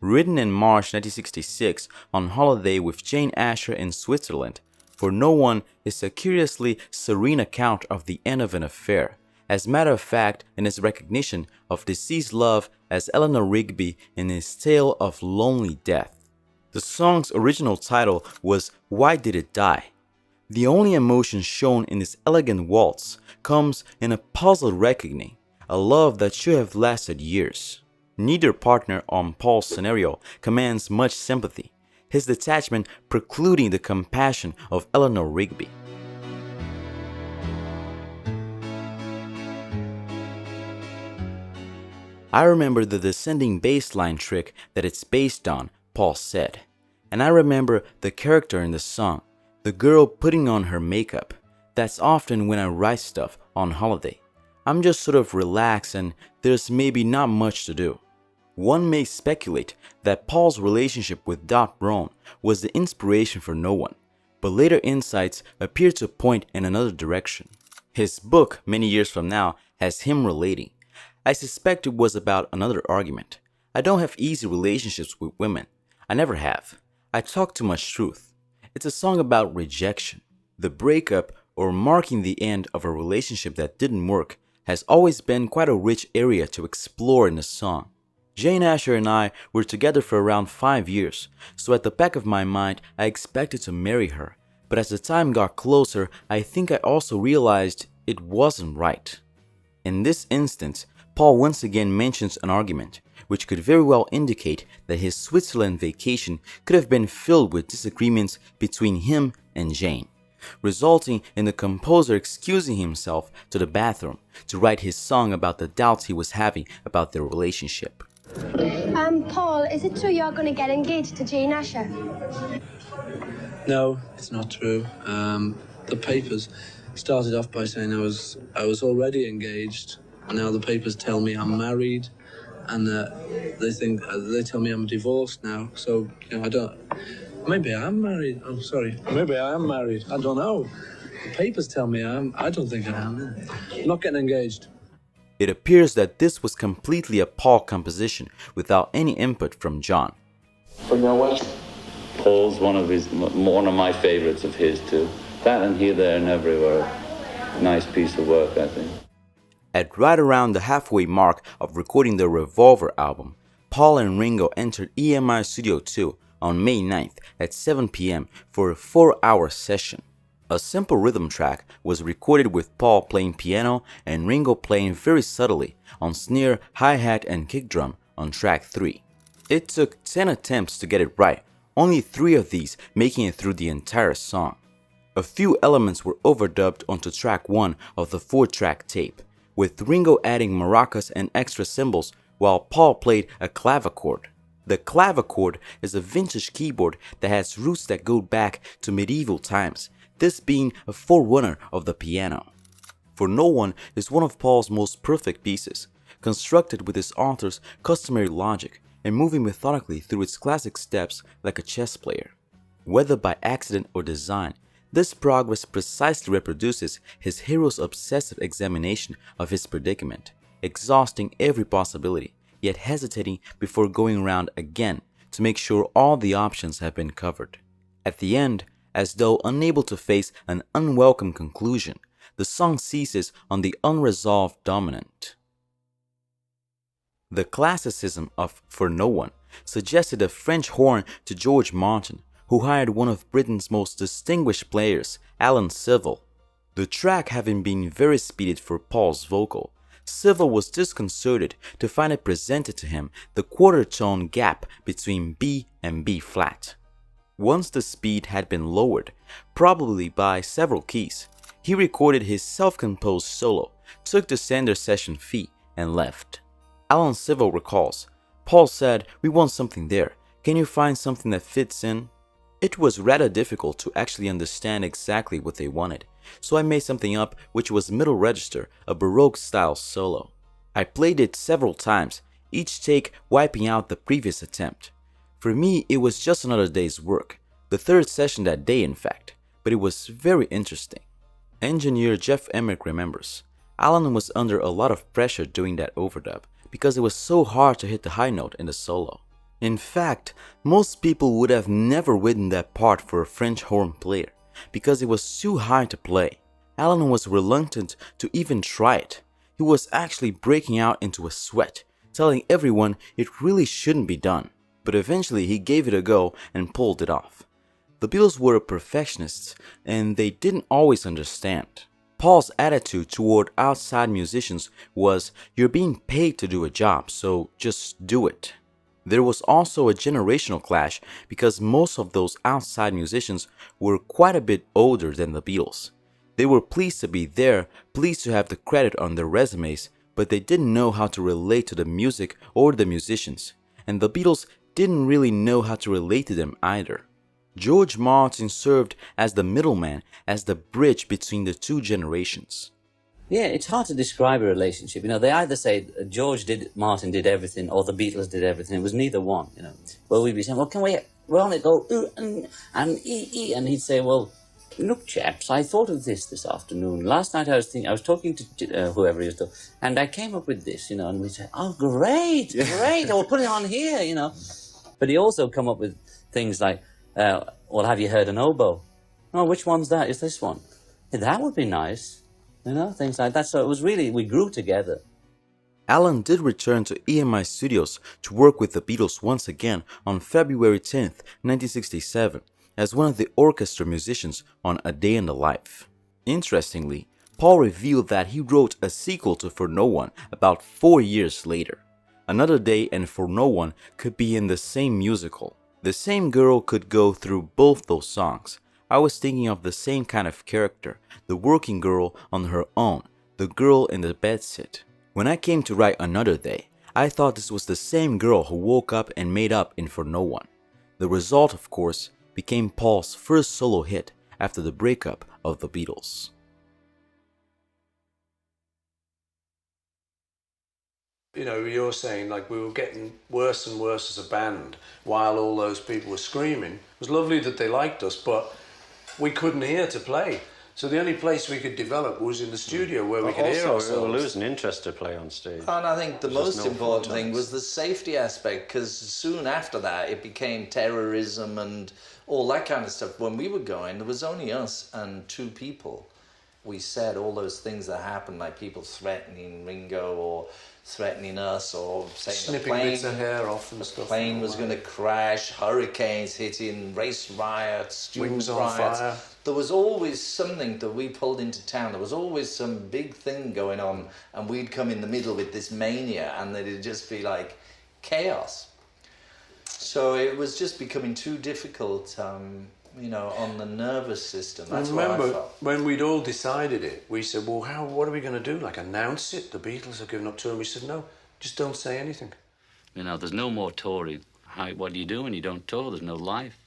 Written in March 1966 on holiday with Jane Asher in Switzerland, For No One is a curiously serene account of the end of an affair, as a matter of fact in its recognition of deceased love as Eleanor Rigby in his tale of lonely death. The song's original title was Why Did It Die? The only emotion shown in this elegant waltz comes in a puzzled reckoning, a love that should have lasted years. Neither partner on Paul's scenario commands much sympathy, his detachment precluding the compassion of Eleanor Rigby. I remember the descending bass line trick that it's based on, Paul said. And I remember the character in the song, the girl putting on her makeup. That's often when I write stuff on holiday. I'm just sort of relaxed and there's maybe not much to do. One may speculate that Paul's relationship with Dot Rhone was the inspiration for No One, but later insights appear to point in another direction. His book, many years from now, has him relating. I suspect it was about another argument. I don't have easy relationships with women. I never have. I talk too much truth. It's a song about rejection. The breakup, or marking the end of a relationship that didn't work, has always been quite a rich area to explore in the song. Jane Asher and I were together for around 5 years, so at the back of my mind I expected to marry her, but as the time got closer I think I also realized it wasn't right. In this instance, Paul once again mentions an argument, which could very well indicate that his Switzerland vacation could have been filled with disagreements between him and Jane, resulting in the composer excusing himself to the bathroom to write his song about the doubts he was having about their relationship. Paul, is it true you're going to get engaged to Jane Asher? No, it's not true. The papers started off by saying I was already engaged, and now the papers tell me I'm married, and they tell me I'm divorced now. So I don't. Maybe I am married. Oh, sorry. Maybe I am married. I don't know. The papers tell me I am. I don't think I am. I'm not getting engaged. It appears that this was completely a Paul composition without any input from John. For No One? Paul's one of my favorites of his too. That and Here, There and Everywhere. Nice piece of work, I think. At right around the halfway mark of recording the Revolver album, Paul and Ringo entered EMI Studio 2 on May 9th at 7 p.m. for a 4-hour session. A simple rhythm track was recorded with Paul playing piano and Ringo playing very subtly on snare, hi-hat and kick drum on track 3. It took 10 attempts to get it right, only 3 of these making it through the entire song. A few elements were overdubbed onto track 1 of the 4-track tape, with Ringo adding maracas and extra cymbals while Paul played a clavichord. The clavichord is a vintage keyboard that has roots that go back to medieval times, this being a forerunner of the piano. For No One is one of Paul's most perfect pieces, constructed with his author's customary logic and moving methodically through its classic steps like a chess player. Whether by accident or design, this progress precisely reproduces his hero's obsessive examination of his predicament, exhausting every possibility, yet hesitating before going around again to make sure all the options have been covered. At the end, as though unable to face an unwelcome conclusion, the song ceases on the unresolved dominant. The classicism of For No One suggested a French horn to George Martin, who hired one of Britain's most distinguished players, Alan Civil. The track having been very speeded for Paul's vocal, Civil was disconcerted to find it presented to him the quarter tone gap between B and B flat. Once the speed had been lowered, probably by several keys, he recorded his self-composed solo, took the standard session fee, and left. Alan Civil recalls, Paul said, "We want something there. Can you find something that fits in?" It was rather difficult to actually understand exactly what they wanted, so I made something up which was middle register, a Baroque-style solo. I played it several times, each take wiping out the previous attempt. For me, it was just another day's work, the 3rd session that day in fact, but it was very interesting. Engineer Jeff Emmerich remembers, Alan was under a lot of pressure doing that overdub because it was so hard to hit the high note in the solo. In fact, most people would have never written that part for a French horn player because it was too high to play. Alan was reluctant to even try it. He was actually breaking out into a sweat, telling everyone it really shouldn't be done. But eventually he gave it a go and pulled it off. The Beatles were perfectionists and they didn't always understand. Paul's attitude toward outside musicians was, "You're being paid to do a job, so just do it." There was also a generational clash because most of those outside musicians were quite a bit older than the Beatles. They were pleased to be there, pleased to have the credit on their resumes, but they didn't know how to relate to the music or the musicians, and the Beatles didn't really know how to relate to them either. George Martin served as the middleman, as the bridge between the two generations. Yeah, it's hard to describe a relationship. They either say Martin did everything, or the Beatles did everything. It was neither one. Well, we'd be saying, well, can we're on it, go, and he'd say, well, look, chaps, I thought of this afternoon. Last night I was talking to whoever he was talking, and I came up with this, and we'd say, oh, great, I'll put it on here. But he also come up with things like, well, have you heard an oboe? Oh, which one's that? Is this one? Yeah, that would be nice. Things like that. So it was really, we grew together. Alan did return to EMI Studios to work with the Beatles once again on February 10th, 1967, as one of the orchestra musicians on A Day in the Life. Interestingly, Paul revealed that he wrote a sequel to For No One about 4 years later. Another Day and For No One could be in the same musical. The same girl could go through both those songs. I was thinking of the same kind of character, the working girl on her own, the girl in the bedsit. When I came to write Another Day, I thought this was the same girl who woke up and made up in For No One. The result, of course, became Paul's first solo hit after the breakup of the Beatles. You're saying like we were getting worse and worse as a band while all those people were screaming. It was lovely that they liked us, but we couldn't hear to play. So the only place we could develop was in the studio where we could hear ourselves. Also, we were losing interest to play on stage. And I think the most important thing was the safety aspect, because soon after that it became terrorism and all that kind of stuff. When we were going, there was only us and 2 people. We said all those things that happened, like people threatening Ringo or threatening us, or saying snipping bits of hair off and stuff. The plane was going to crash, hurricanes hitting, race riots, student Wings on riots. fire. There was always something that we pulled into town. There was always some big thing going on, and we'd come in the middle with this mania, and it'd just be like chaos. So it was just becoming too difficult, on the nervous system. That's what I felt. When we'd all decided it, we said, well, what are we going to do? Like, announce it? The Beatles have given up touring. We said, no, just don't say anything. There's no more touring. What do you do when you don't tour? There's no life.